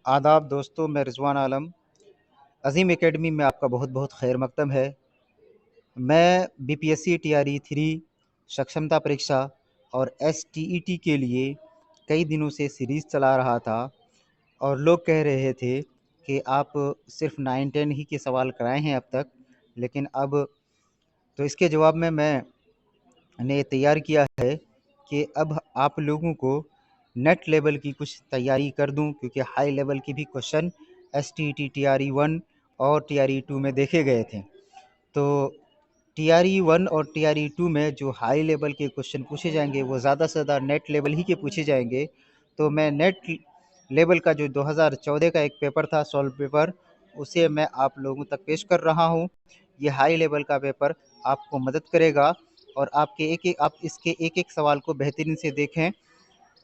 आदाब दोस्तों, मैं रिजवान आलम। अज़ीम एकेडमी में आपका बहुत बहुत खैर मकदम है। मैं बीपीएससी टीआरई 3 सक्षमता परीक्षा और एसटीईटी के लिए कई दिनों से सीरीज़ चला रहा था और लोग कह रहे थे कि आप सिर्फ 9-10 ही के सवाल कराए हैं अब तक, लेकिन अब तो इसके जवाब में मैंने तैयार किया है कि अब आप लोगों को नेट लेवल की कुछ तैयारी कर दूं, क्योंकि हाई लेवल की भी क्वेश्चन एसटीईटी टीआरई 1 और टीआरई 2 में देखे गए थे। तो टीआरई 1 और टीआरई 2 में जो हाई लेवल के क्वेश्चन पूछे जाएंगे वो ज़्यादा से ज़्यादा नेट लेवल ही के पूछे जाएंगे। तो मैं नेट लेवल का जो 2014 का एक पेपर था, सॉल्व पेपर, उसे मैं आप लोगों तक पेश कर रहा हूँ। ये हाई लेवल का पेपर आपको मदद करेगा और आप इसके एक एक सवाल को बेहतरीन से देखें।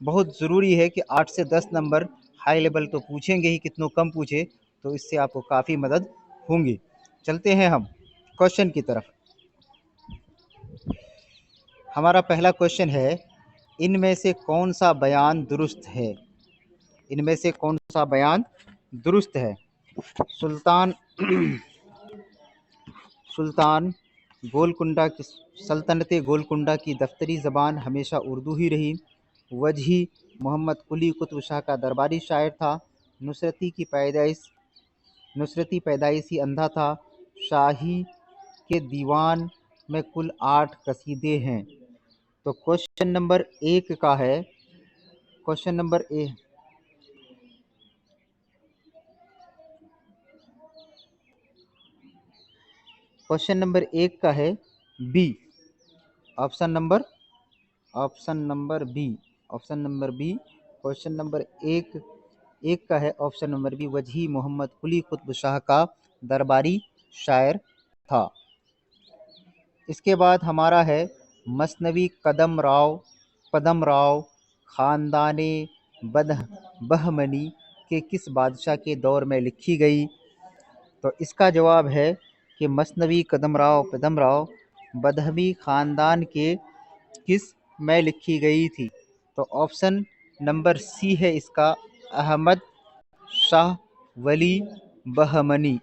बहुत ज़रूरी है कि 8 से 10 नंबर हाई लेवल तो पूछेंगे ही, कितनों कम पूछे तो इससे आपको काफ़ी मदद होंगी। चलते हैं हम क्वेश्चन की तरफ। हमारा पहला क्वेश्चन है, इनमें से कौन सा बयान दुरुस्त है? इनमें से कौन सा बयान दुरुस्त है? सुल्तान गोलकुंडा की सल्तनत गोलकुंडा की दफ्तरी ज़बान हमेशा उर्दू ही रही। वजही मोहम्मद कुली कुतुब शाह का दरबारी शायर था। नुसरती पैदाइशी अंधा था। शाही के दीवान में कुल 8 कसीदे हैं। तो क्वेश्चन नंबर 1 का है, क्वेश्चन नंबर एक का है B, option number B. Question number एक का है option number B, Wajhi Mohammad Quli Qutub Shah का दरबारी शायर था। इसके बाद हमारा है, मसनवी पदम राव ख़ानदाने बहमनी के किस बादशाह के दौर में लिखी गई? तो इसका जवाब है कि मसनवी पदम राव बदहमी ख़ानदान के किस में लिखी गई थी? तो ऑप्शन नंबर सी है इसका, अहमद शाह वली बहमनी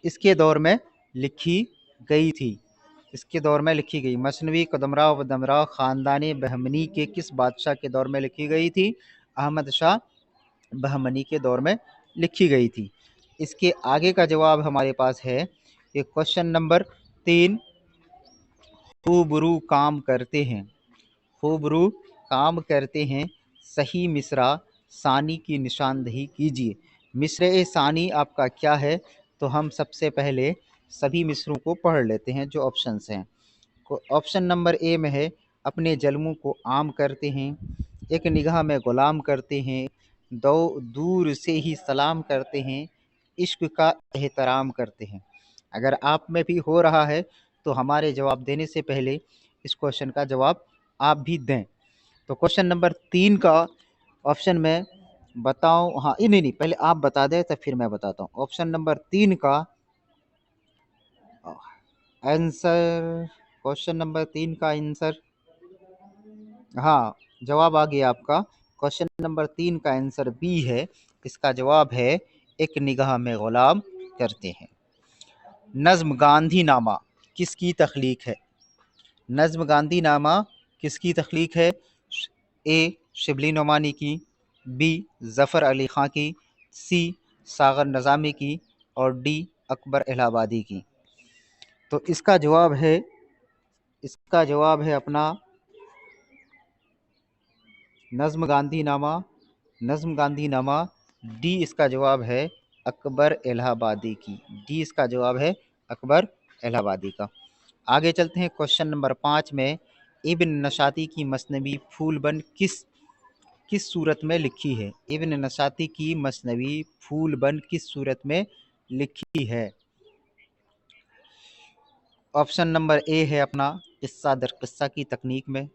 इसके दौर में लिखी गई थी। मसनवी कदमराव ख़ानदान बहमनी के किस बादशाह के दौर में लिखी गई थी? अहमद शाह बहमनी के दौर में लिखी गई थी। इसके आगे का जवाब हमारे पास है कि क्वेश्चन नंबर 3, खूबरू काम करते हैं सही मिसरा सानी की निशानदही कीजिए। मिसरे सानी आपका क्या है? तो हम सबसे पहले सभी मिसरों को पढ़ लेते हैं जो ऑप्शंस हैं। ऑप्शन नंबर ए में है, अपने जल्मों को आम करते हैं, एक निगाह में गुलाम करते हैं, दूर से ही सलाम करते हैं, इश्क का एहतराम करते हैं। अगर आप में भी हो रहा है तो हमारे जवाब देने से पहले इस क्वेश्चन का जवाब आप भी दें। तो क्वेश्चन नंबर 3 का ऑप्शन में बताऊं? हाँ, नहीं, पहले आप बता दें तब फिर मैं बताता हूँ। ऑप्शन नंबर 3 का आंसर, क्वेश्चन नंबर 3 का आंसर, हाँ, जवाब आ गया आपका। क्वेश्चन नंबर 3 का आंसर बी है। इसका जवाब है, एक निगाह में गुलाम करते हैं। नज़्म गांधीनामा किसकी तख्लीक है? नज़्म गांधीनामा किसकी तख्लीक है? ए, शिबली नोमानी की, बी, ज़फ़र अली ख़ां की, सी, सागर नज़ामी की और डी, अकबर इलाहाबादी की। तो इसका जवाब है अपना नज़्म गांधीनामा। डी इसका जवाब है अकबर इलाहाबादी की। डी इसका जवाब है अकबर इलाहाबादी का। आगे चलते हैं क्वेश्चन नंबर 5 में, इब्न नशाती की मसनवी फूलबंद किस सूरत में लिखी है? इब्न नशाती की मसनवी फूलबंद किस सूरत में लिखी है? ऑप्शन नंबर ए है अपना किस्सा दर किस्सा की तकनीक में।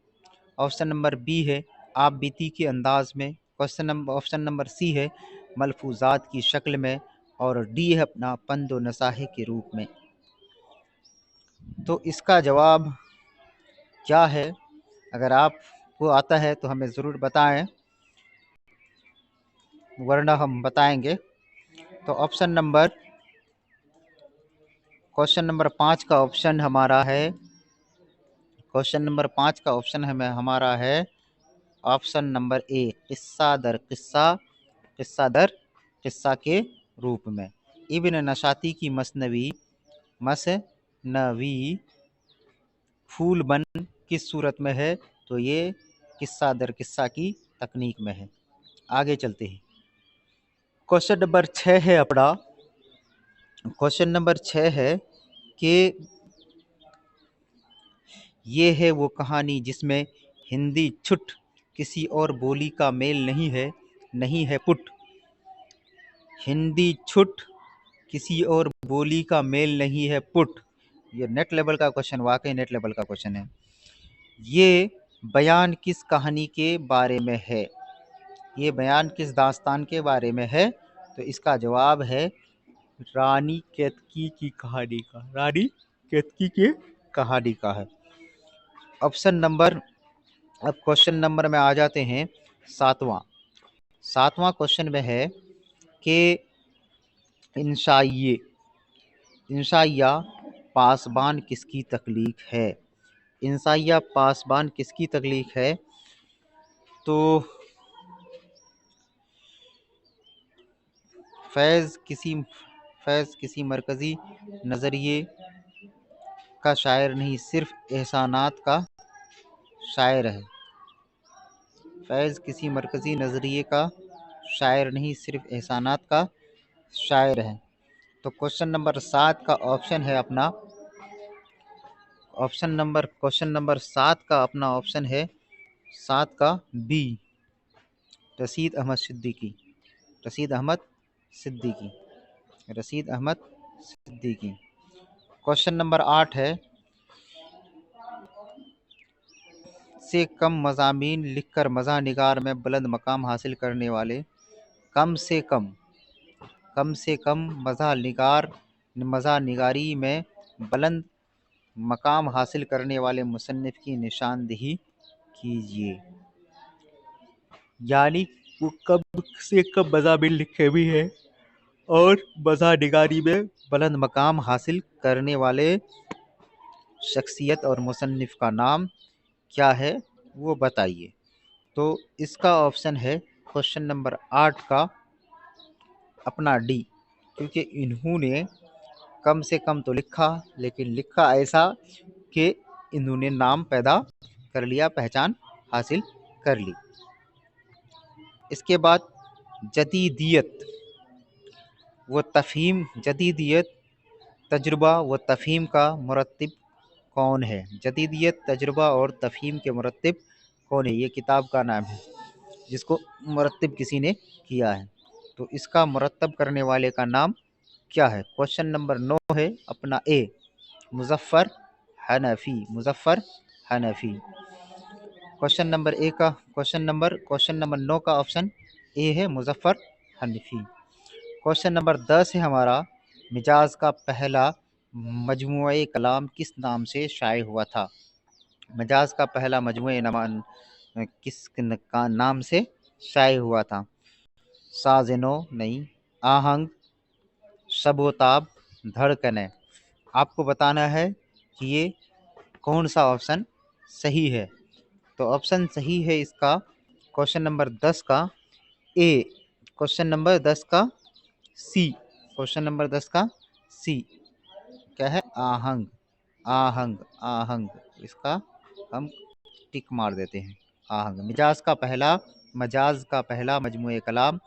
ऑप्शन नंबर बी है आप बीती के अंदाज में। ऑप्शन नंबर सी है मलफूजात की शक्ल में और डी है अपना पंदो नसाहे के रूप में। तो इसका जवाब क्या है? अगर आपको आता है तो हमें ज़रूर बताएं। वरना हम बताएंगे। तो क्वेश्चन नंबर 5 का ऑप्शन हमारा है, हमारा है ऑप्शन नंबर ए, किस्सा दर किस्सा, किस्सा दर किस्सा के रूप में। इब्न नशाती की मसनवी फूल बन किस सूरत में है? तो ये किस्सा दर किस्सा की तकनीक में है। आगे चलते हैं। क्वेश्चन नंबर 6 है अपना, क्वेश्चन नंबर 6 है कि ये है वो कहानी जिसमें हिंदी छुट किसी और बोली का मेल नहीं है पुट। हिंदी छुट किसी और बोली का मेल नहीं है पुट। ये नेट लेवल का क्वेश्चन, वाकई नेट लेवल का क्वेश्चन है। ये बयान किस कहानी के बारे में है? ये बयान किस दास्तान के बारे में है? तो इसका जवाब है रानी केतकी की कहानी का, रानी केतकी के कहानी का है। ऑप्शन नंबर, अब क्वेश्चन नंबर में आ जाते हैं सातवां क्वेश्चन में है कि इंशाइया पासबान किसकी तख्लीक है? इंशाइया पासबान किसकी तख्लीक है? तो फैज़ किसी मरकज़ी नज़रिए का शायर नहीं, सिर्फ एहसानात का शायर है। फैज़ किसी मरकज़ी नज़रिए का शायर नहीं, सिर्फ एहसानात का शायर है। तो क्वेश्चन नंबर 7 का ऑप्शन है अपना, क्वेश्चन नंबर 7 का अपना ऑप्शन है 7 का B, Rashid Ahmad Siddiqui. Question number 8 है, से कम मज़ामीन लिखकर मज़ा निगार में बुलंद मकाम हासिल करने वाले, कम से कम मज़ा निगारी में बुलंद मकाम हासिल करने वाले मुसन्निफ की निशानदेही कीजिए। यानी वो कम से कम मज़ामीन लिखे भी है और मज़ा निगारी में बुलंद मकाम हासिल करने वाले शख्सियत और मुसन्निफ का नाम क्या है वो बताइए। तो इसका ऑप्शन है क्वेश्चन नंबर 8 का अपना डी, क्योंकि इन्होंने कम से कम तो लिखा, लेकिन लिखा ऐसा कि इन्होंने नाम पैदा कर लिया, पहचान हासिल कर ली। इसके बाद जदीदियत तजुर्बा व तफ़हीम का मुरत्तिब कौन है? जदीदियत, तजुर्बा और तफ़हीम के मुरत्तिब कौन है? ये किताब का नाम है जिसको मुरत्तिब किसी ने किया है। तो इसका मुरत्तब करने वाले का नाम क्या है? क्वेश्चन नंबर 9 है अपना ए, मुज़फ़्फ़र हनफ़ी। क्वेश्चन नंबर 9 का ऑप्शन ए है, मुज़फ़्फ़र हनफ़ी। क्वेश्चन नंबर 10 है हमारा, मिजाज का पहला मजमूए कलाम किस नाम से शाये हुआ था? मिजाज का पहला मजमूए किस का नाम से शाये हुआ था? साज़िनो नहीं, आहंग, शबोताब, धड़कने। आपको बताना है कि ये कौन सा ऑप्शन सही है। तो ऑप्शन सही है इसका क्वेश्चन नंबर 10 का ए, क्वेश्चन नंबर 10 का सी, क्या है? आहंग। इसका हम टिक मार देते हैं, आहंग। मजाज का पहला मजमूए कलाम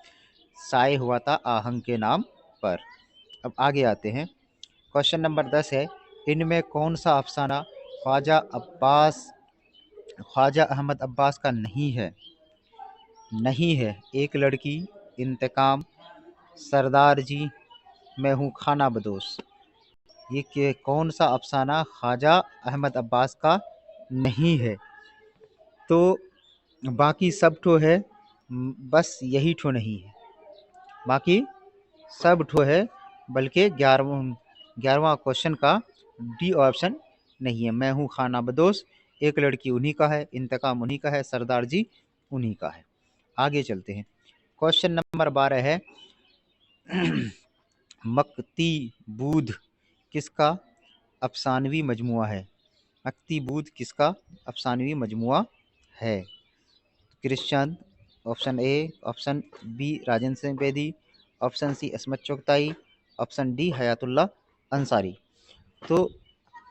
शाये हुआ था आहंग के नाम पर। अब आगे आते हैं। क्वेश्चन नंबर 10 है, इनमें कौन सा अफसाना ख्वाजा अहमद अब्बास का नहीं है? एक लड़की, इंतकाम, सरदार जी, मैं हूँ खाना बदोश। ये कौन सा अफसाना ख्वाजा अहमद अब्बास का नहीं है? तो बाकी सब ठो है, बस यही ठो नहीं है, बाकी सब ठो है, बल्कि 11वां क्वेश्चन का डी ऑप्शन नहीं है। मैं हूँ खाना बदोश, एक लड़की उन्हीं का है, इंतकाम उन्हीं का है, सरदार जी उन्हीं का है। आगे चलते हैं। क्वेश्चन नंबर 12 है मकतीबूद किसका अफसानवी मजमुआ है? मकतीबूद किसका अफसानवी मजमुआ है? Krishan Chander, option A, option B Rajendra Singh Bedi, option C Ismat Chughtai, option D Hayatullah Ansari. तो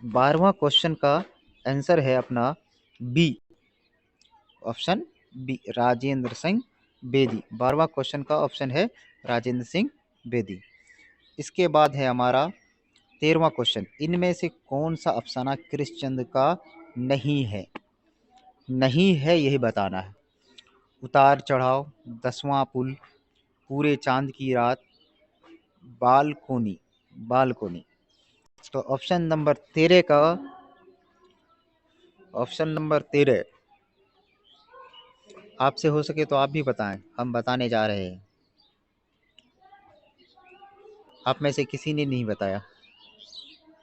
12वां क्वेश्चन का आंसर है अपना B, option B Rajendra Singh Bedi. 12वां क्वेश्चन का ऑप्शन है राजेंद्र सिंह बेदी। इसके बाद है हमारा 13वां क्वेश्चन, इनमें से कौन सा अफसाना कृष्णचंद का नहीं है? नहीं है यही बताना है। उतार चढ़ाव, 10वां पुल, पूरे चांद की रात, बालकोनी। बालकोनी। तो ऑप्शन नंबर 13 आपसे हो सके तो आप भी बताएं, हम बताने जा रहे हैं। आप में से किसी ने नहीं बताया।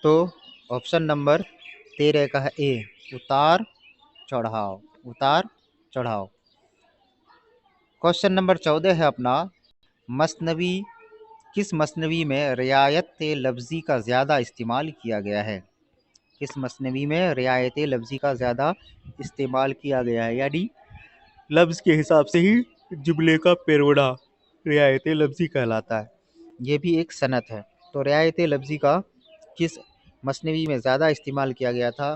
तो ऑप्शन नंबर 13 का है ए, उतार चढ़ाव। उतार चढ़ाव। क्वेश्चन नंबर 14 है अपना, मसनवी किस मसनवी में रियायत लफ्ज़ी का ज़्यादा इस्तेमाल किया गया है? किस मसनवी में रियायत लफ्ज़ी का ज़्यादा इस्तेमाल किया गया है, यानी लफ्ज़ के हिसाब से ही जुमले का पेरोड़ा रियायत लफ्ज़ी कहलाता है। ये भी एक सनत है। तो रियायत लफ्ज़ी का किस मसनवी में ज़्यादा इस्तेमाल किया गया था?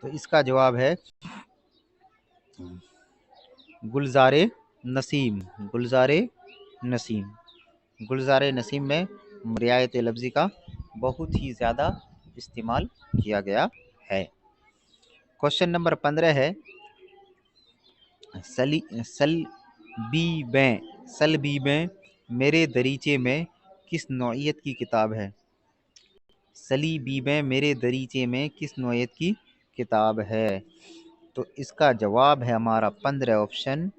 तो इसका जवाब है गुलज़ारे नसीम। गुलज़ारे नसीम। गुलज़ारे नसीम में रियायत लफ्ज़ी का बहुत ही ज़्यादा इस्तेमाल किया गया है। क्वेश्चन नंबर 15 है, सलबीबें मेरे दरीचे में किस नौइयत की किताब है? सलीबीबें मेरे दरीचे में किस नौइयत की किताब है? तो इसका जवाब है हमारा 15 ऑप्शन,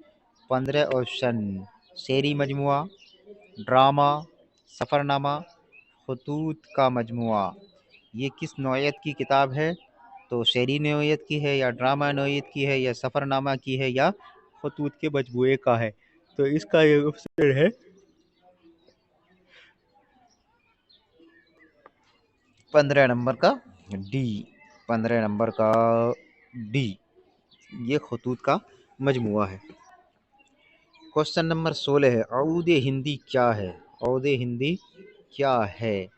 शेरी मजमुआ, ड्रामा, सफ़रनामा, खतूत का मजमुआ। ये किस नौइयत की किताब है? तो शेरी नौइयत की है, या ड्रामा नौइयत की है, या सफ़रनामा की है, या खतूत के मजमुए का है? तो इसका ये ऑप्शन है 15 नंबर का डी। 15 नंबर का डी, ये खतूत का मजमुआ है। क्वेश्चन नंबर 16 है, औद हिंदी क्या है? औद हिंदी क्या है?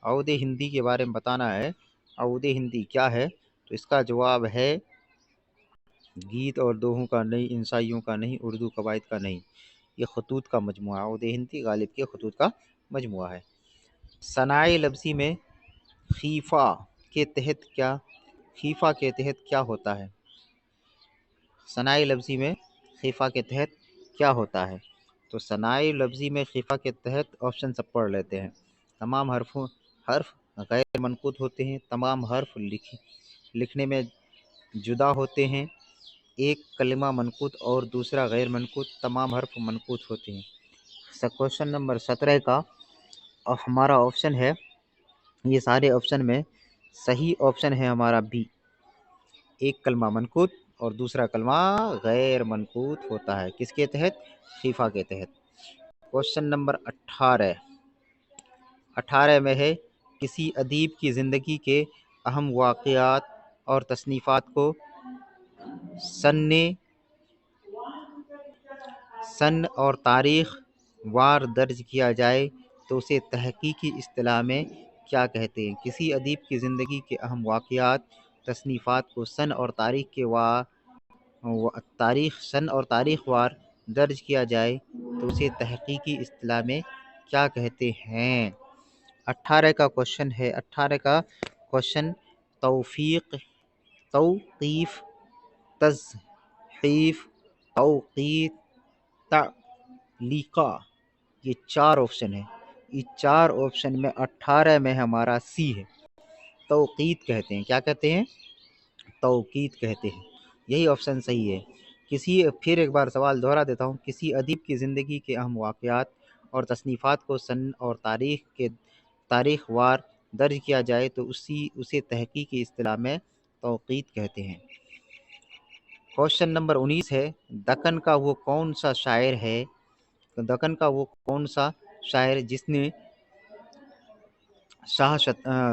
औद हिंदी के बारे में बताना है। औद हिंदी क्या है? तो इसका जवाब है गीत और दोहों का नहीं, इंसाइयों का नहीं, उर्दू कवायद का नहीं, ये खतूत का मजमुआ है। औद हिंदी गालिब के खतूत का मजमुआ है। सनाए लफ्ज़ी में खीफ़ा के तहत क्या, खीफ़ा के तहत क्या होता है? सनाए लफ्ज़ी में खीफ़ा के तहत क्या होता है? तो सनाए लफ्ज़ी में खीफ़ा के तहत ऑप्शन सब पढ़ लेते हैं। तमाम हर्फ गैर मनक़ूत होते हैं, तमाम हर्फ लिखने में जुदा होते हैं, एक कलिमा मनक़ूत और दूसरा गैर मनक़ूत, तमाम हर्फ मनक़ूत होते हैं। क्वेश्चन नंबर 17 का हमारा ऑप्शन है, ये सारे ऑप्शन में सही ऑप्शन है हमारा बी, एक कलमा मनक़ूत और दूसरा कलमा गैर मनक़ूत होता है। किसके तहत? खीफ़ा के तहत। क्वेश्चन नंबर 18 में है, किसी अदीब की ज़िंदगी के अहम वाक़यात और तसनीफ़ात को सन और तारीख़ वार दर्ज किया जाए तो उसे तहक़ीक़ी इस्तिलाह में क्या कहते हैं? किसी अदीब की ज़िंदगी के अहम वाक़यात, तसनीफ़ात को सन और तारीख़ वार दर्ज किया जाए तो उसे तहक़ीक़ी इस्तिलाह में क्या कहते हैं? 18 का क्वेश्चन है। 18 का क्वेश्चन तौक़ीफ़, तज़हीफ़, तौक़ीत, तालीक़ा, ये 4 ऑप्शन है। ये 4 ऑप्शन में 18 में हमारा सी है, तौक़ीत कहते हैं। क्या कहते हैं? तौक़ीत कहते हैं। यही ऑप्शन सही है। फिर एक बार सवाल दोहरा देता हूँ, किसी अदीब की ज़िंदगी के अहम वाक़यात और तसनीफ़ात को सन और तारीख़ वार दर्ज किया जाए तो उसे तहक़ीक़ी इस्तिलाह में तौक़ीत कहते हैं। क्वेश्चन नंबर 19 है, दक्कन का वो कौन सा शायर है, तो दक्कन का वो कौन सा शायर जिसने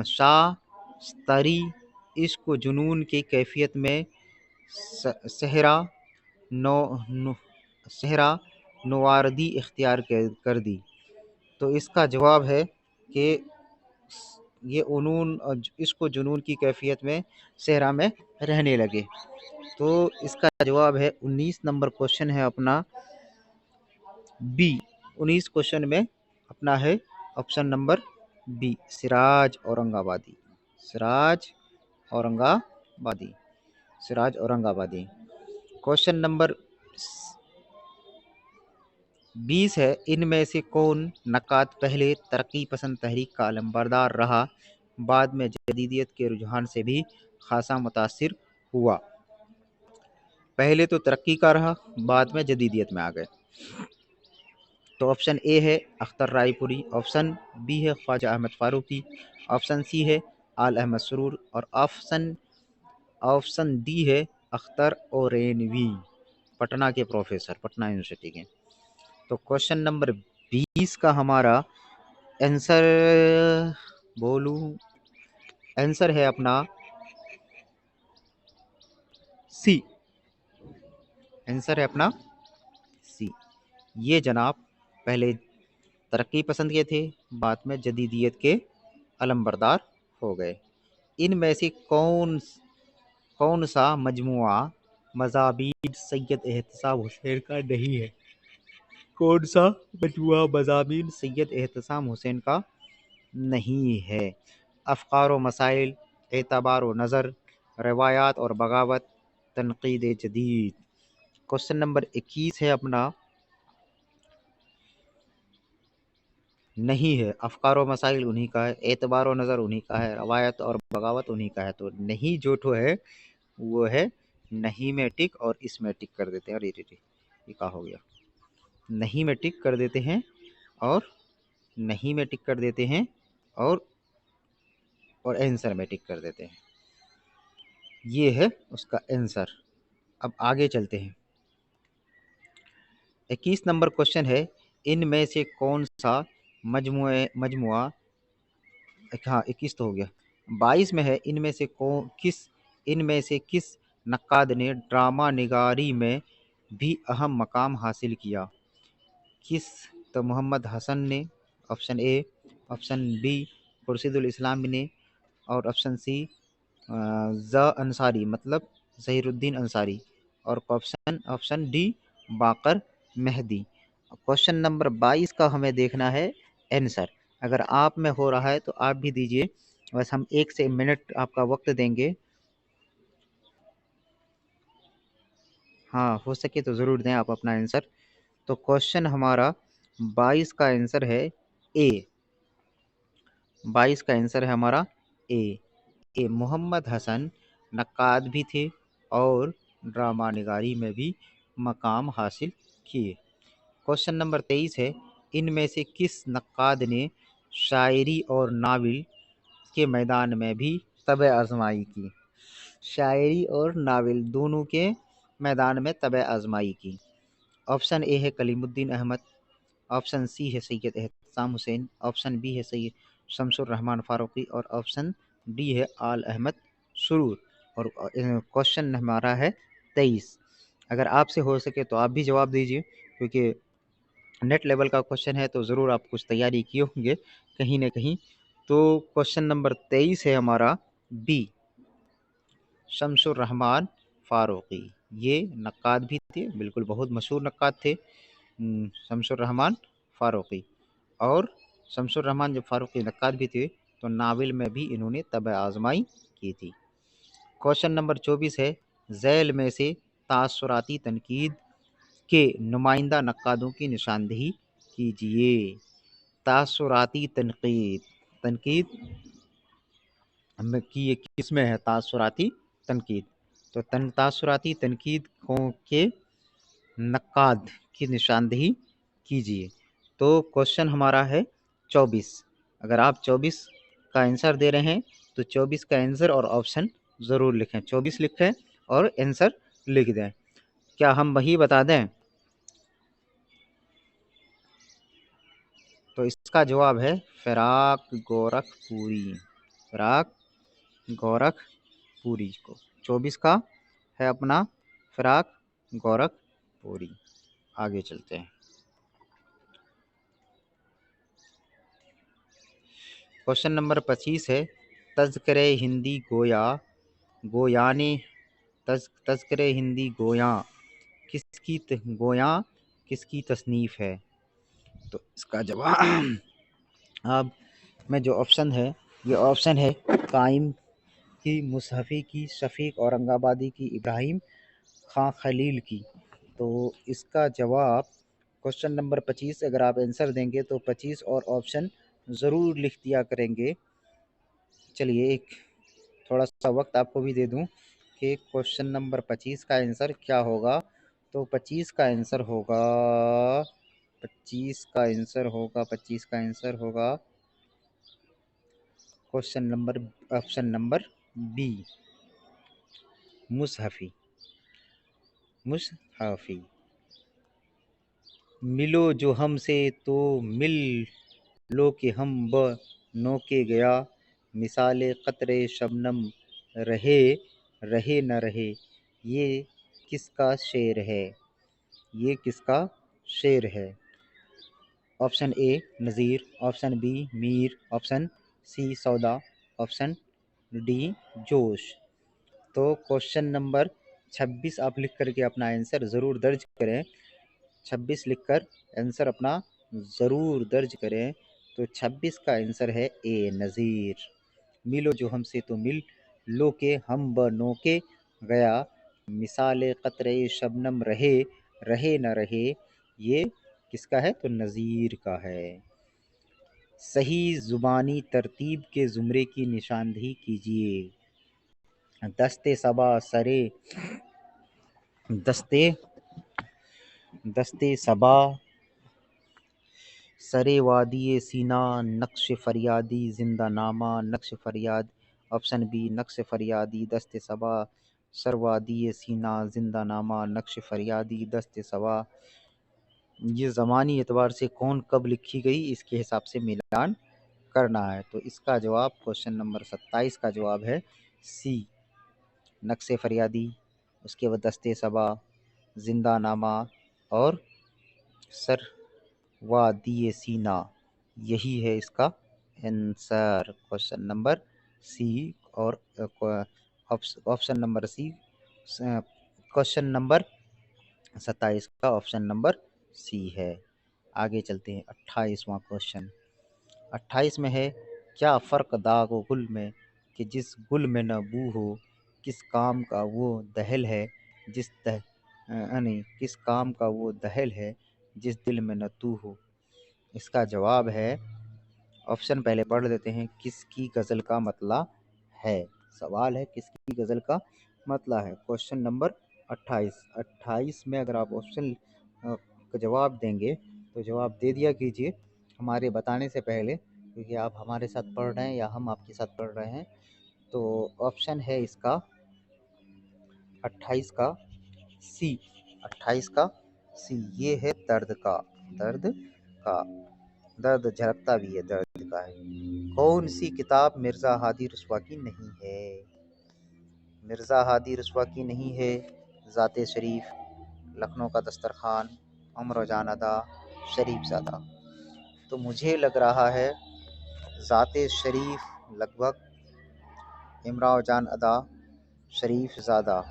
शास्तरी इश्क व जुनून की कैफियत में सहरा नो, नो सहरा नवारदी इख्तियार कर दी। तो इसका जवाब है कि ये उनून इश्क व जुनून की कैफियत में सहरा में रहने लगे। तो इसका जवाब है 19 नंबर क्वेश्चन है अपना बी। 19 क्वेश्चन में अपना है option number B, Siraj Aurangabadi. Siraj Aurangabadi. Siraj Aurangabadi. Question number 20 है, इनमें से कौन नक्काद पहले तरक्की पसंद तहरीक का अलंबरदार रहा, बाद में जदीदियत के रुझान से भी खासा मुतासिर हुआ। पहले तो तरक्की का रहा, बाद में जदीदियत में आ गए। तो ऑप्शन ए है अख्तर रायपुरी, ऑप्शन बी है ख्वाजा अहमद फारूकी, ऑप्शन सी है आल अहमद सरूर और ऑप्शन डी है अख्तर ओरेनवी, पटना के प्रोफेसर, पटना यूनिवर्सिटी के। तो क्वेश्चन नंबर 20 का हमारा आंसर आंसर है अपना सी। आंसर है अपना सी। ये जनाब पहले तरक्की पसंद के थे, बाद में जदीदियत के अलंबरदार हो गए। इनमें से कौन सा मजमुआ मज़ामीन सैयद एहतसाम हुसैन का नहीं है? कौन सा मजमुआ मज़ामीन सैयद एहतसाम हुसैन का नहीं है? अफ़कार व मसाइल, एतबार व नज़र, रवायात और बगावत, तनकीद जदीद। क्वेश्चन नंबर 21 है अपना नहीं है। अफ़कार व मसाइल उन्हीं का है, एतबार व नज़र उन्हीं का है, रवायत और बगावत उन्हीं का है। तो नहीं जो ठो है वो है नहीं में टिक और इसमें टिक कर देते हैं। अरे रे ये क्या हो गया, नहीं में टिक कर देते हैं और नहीं में टिक कर देते हैं और आंसर में टिक कर देते हैं। ये है उसका आंसर। अब आगे चलते हैं। 21 नंबर क्वेश्चन है, इनमें से कौन सा मजमुआ हाँ 21 तो हो गया। 22 में है, इनमें से किस नक्काद ने ड्रामा निगारी में भी अहम मकाम हासिल किया? किस? तो मोहम्मद हसन ने, ऑप्शन ए, ऑप्शन बी खुर्शीदुल इस्लाम ने और ऑप्शन सी ज़ अंसारी मतलब ज़हीरुद्दीन अंसारी और ऑप्शन डी बाकर मेहदी। क्वेश्चन नंबर 22 का हमें देखना है आंसर। अगर आप में हो रहा है तो आप भी दीजिए, बस हम 1 से मिनट आपका वक्त देंगे। हाँ हो सके तो ज़रूर दें आप अपना आंसर। तो क्वेश्चन हमारा 22 का आंसर है ए। 22 का आंसर है हमारा ए। मोहम्मद हसन नक्काद भी थे और ड्रामा निगारी में भी मकाम हासिल किए। क्वेश्चन नंबर 23 है, इनमें से किस नक्काद ने शायरी और नावल के मैदान में भी तब आजमाई की? शायरी और नावल दोनों के मैदान में तब आजमाई की। ऑप्शन ए है कलीमुद्दीन अहमद, ऑप्शन सी है सैयद एहतसाम हुसैन, ऑप्शन बी है सैयद शमसुर रहमान फारूकी और ऑप्शन डी है आल अहमद सुरूर। और क्वेश्चन हमारा है 23। अगर आपसे हो सके तो आप भी जवाब दीजिए, क्योंकि नेट लेवल का क्वेश्चन है तो ज़रूर आप कुछ तैयारी किए होंगे कहीं ना कहीं। तो क्वेश्चन नंबर 23 है हमारा बी, शमसुर रहमान फारूकी। ये नक्काद भी थे, बिल्कुल बहुत मशहूर नक्काद थे शमसुर रहमान फारूकी। और शमसुर रहमान जब फारूकी नक्काद भी थे तो नावल में भी इन्होंने तब आजमाई की थी। क्वेश्चन नंबर 24 है, झैल में से तासुराती तनकीद के नुमाइंदा नक्कादों की निशानदेही कीजिए। तासुराती तनकीद तनकीद की ये किस में है? तासुराती तनकीद। तो तासुराती तनकीद के नक्काद की निशानदेही कीजिए। तो क्वेश्चन हमारा है 24। अगर आप 24 का आंसर दे रहे हैं तो 24 का आंसर और ऑप्शन ज़रूर लिखें। 24 लिखें और आंसर लिख दें। क्या हम वही बता दें? तो इसका जवाब है फिराक गोरखपुरी। फिराक गोरखपुरी को 24 का है अपना फिराक गोरखपुरी। आगे चलते हैं। क्वेश्चन नंबर 25 है, तज़किरे हिंदी गोया गोयाने तज़किरे हिंदी गोया किसकी तसनीफ़ है? तो इसका जवाब अब में जो ऑप्शन है, ये ऑप्शन है काइम की, मुसहफ़ी की, शफ़ीक औरंगाबादी की, इब्राहिम खां खलील की। तो इसका जवाब क्वेश्चन नंबर 25 अगर आप आंसर देंगे तो 25 और ऑप्शन ज़रूर लिख दिया करेंगे। चलिए एक थोड़ा सा वक्त आपको भी दे दूं कि क्वेश्चन नंबर 25 का आंसर क्या होगा। तो 25 का आंसर होगा 25 का आंसर होगा question number option number B, Mushafi. मिलो जो हमसे तो मिल लो कि हम नो के गया, मिसाले क़त्रे शबनम रहे रहे न रहे, ये किसका शेर है? ये किसका शेर है? Option A Nazir, option B Mir, option C Sauda, option D जोश। तो क्वेश्चन नंबर 26 आप लिख करके अपना आंसर ज़रूर दर्ज करें। 26 लिखकर आंसर अपना ज़रूर दर्ज करें। तो 26 का आंसर है ए नज़ीर। मिलो जो हमसे तो मिल लो के हम नो के गया, मिसाले क़त्रे शबनम रहे रहे न रहे, ये किसका है? तो नज़ीर का है। सही ज़ुबानी तरतीब के ज़ुमरे की निशानदही कीजिए। दस्ते सबा सरे दस्ते सबा सरे वादी सीना नक्श फरियादी जिंदा नामा नक्श फरियाद। ऑप्शन बी नक्श फरियादी दस्ते सबा सरवादी सीना जिंदा नामा नक्श फरियादी दस्ते सबा। ये ज़मानी एतबार से कौन कब लिखी गई, इसके हिसाब से मिलान करना है। तो इसका जवाब क्वेश्चन नंबर 27 का जवाब है सी, नक्श फरियादी, उसके बाद दस्ते सबा, जिंदा नामा और सर वादी सीना, यही है इसका आंसर। क्वेश्चन नंबर सी और option number C, question number 27 का ऑप्शन नंबर सी है। आगे चलते हैं 28वां क्वेश्चन। 28 में है, क्या फ़र्क दाग व गुल में कि जिस गुल में न बू हो, किस काम का वो दहल है किस काम का वो दहल है जिस दिल में न तू हो। इसका जवाब है, ऑप्शन पहले पढ़ देते हैं, किसकी गज़ल का मतला है। सवाल है किसकी गज़ल का मतला है। क्वेश्चन नंबर 28 में अगर आप ऑप्शन का जवाब देंगे तो जवाब दे दिया कीजिए हमारे बताने से पहले, क्योंकि आप हमारे साथ पढ़ रहे हैं या हम आपके साथ पढ़ रहे हैं। तो ऑप्शन है इसका 28 का सी, 28 का सी, ये है दर्द झलकता भी है, दर्द का है। कौन सी किताब मिर्ज़ा हादी रुस्वा की नहीं है? मिर्ज़ा हादी रुस्वा की नहीं है ज़ाते शरीफ, लखनऊ का दस्तरखान, उम्र जान अदा, शरीफ ज़ादा। तो मुझे लग रहा है ज़ाते शरीफ लगभग, इमराव जान अदा, शरीफ ज़ादा,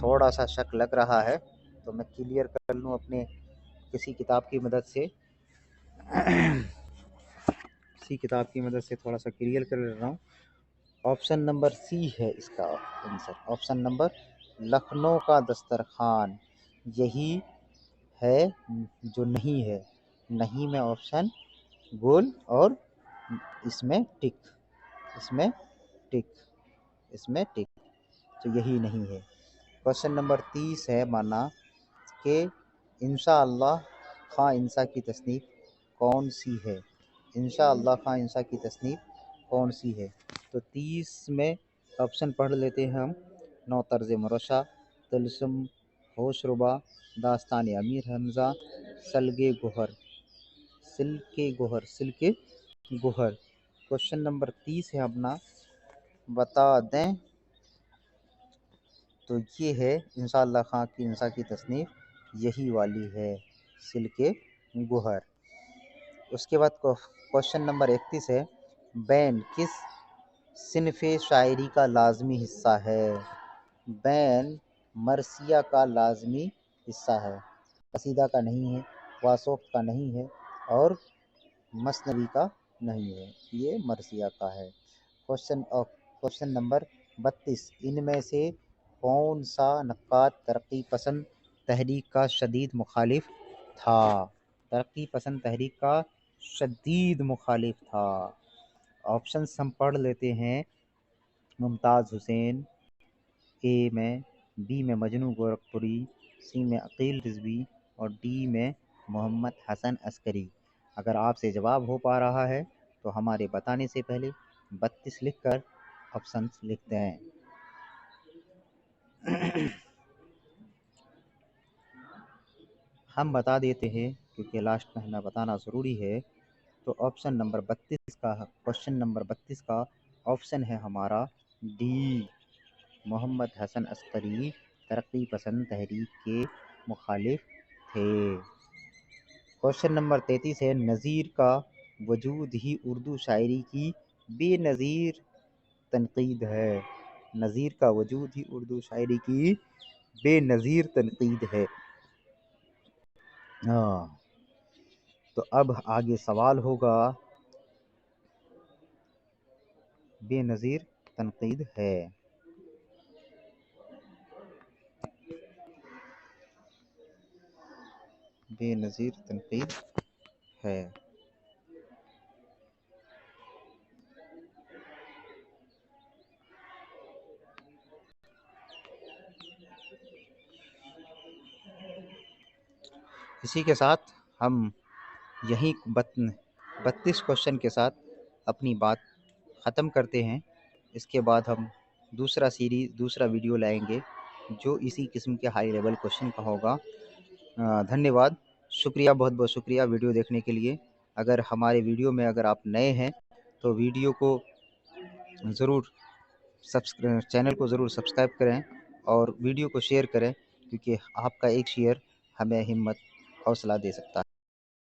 थोड़ा सा शक लग रहा है। तो मैं क्लियर कर लूँ अपने किसी किताब की मदद से थोड़ा सा क्लियर कर रहा हूँ। ऑप्शन नंबर सी है इसका आंसर। ऑप्शन नंबर लखनऊ का दस्तरखान, यही है जो नहीं है। नहीं में ऑप्शन गोल और इसमें टिक, तो यही नहीं है। क्वेश्चन नंबर 30 है, माना कि इंशाअल्लाह खां इंसा की तसनीफ़ कौन सी है? इंशाअल्लाह खां इंसा की तसनीफ़ कौन सी है? तो 30 में ऑप्शन पढ़ लेते हैं हम। नौ तर्ज़ मुरशा, तिलस्म, होशरुबा, दास्तान अमीर हमज़ा, सल्गे गोहर, सिल्के गोहर। क्वेश्चन नंबर 30 है अपना, बता दें। तो ये है इंशाअल्लाह खां की इंसा की तसनीफ़, यही वाली है, सिल्के गोहर। उसके बाद क्वेश्चन नंबर 31 है, बैन किस सिनफ़े शायरी का लाज़मी हिस्सा है? बैन मरसिया का लाज़मी हिस्सा है, कसीदा का नहीं है, वासोख्त का नहीं है और मसनवी का नहीं है, ये मरसिया का है। क्वेश्चन नंबर 32, इनमें से कौन सा नक्काद तरक्की पसंद तहरीक का शदीद मुखालिफ था? तरक्की पसंद तहरीक का शदीद मुखालिफ था। ऑप्शंस हम पढ़ लेते हैं। मुमताज़ हुसैन ए में, बी में मजनू गोरखपुरी, सी में अकील रिजवी और डी में मोहम्मद हसन अस्करी। अगर आपसे जवाब हो पा रहा है तो हमारे बताने से पहले 32 लिखकर ऑप्शंस लिखते हैं। हम बता देते हैं क्योंकि लास्ट में हमें बताना ज़रूरी है। तो ऑप्शन नंबर 32 का, क्वेश्चन नंबर 32 का ऑप्शन है हमारा डी, मोहम्मद हसन अस्करी तरक्की पसंद तहरीक के मुखालिफ थे। क्वेश्चन नंबर 33 है, नज़ीर का वजूद ही उर्दू शायरी की बेनज़ीर तनकीद है। नज़ीर का वजूद ही उर्दू शायरी की बेनज़ीर तनकीद है। हाँ, तो अब आगे सवाल होगा, बेनज़ीर तनकीद है। बेनज़ीर तनकीद है। इसी के साथ हम यही 32 क्वेश्चन के साथ अपनी बात ख़त्म करते हैं। इसके बाद हम दूसरा वीडियो लाएंगे जो इसी किस्म के हाई लेवल क्वेश्चन का होगा। धन्यवाद, शुक्रिया, बहुत बहुत शुक्रिया वीडियो देखने के लिए। अगर हमारे वीडियो में अगर आप नए हैं तो वीडियो को ज़रूर चैनल को ज़रूर सब्सक्राइब करें और वीडियो को शेयर करें, क्योंकि आपका एक शेयर हमें हिम्मत हौसला दे सकता है।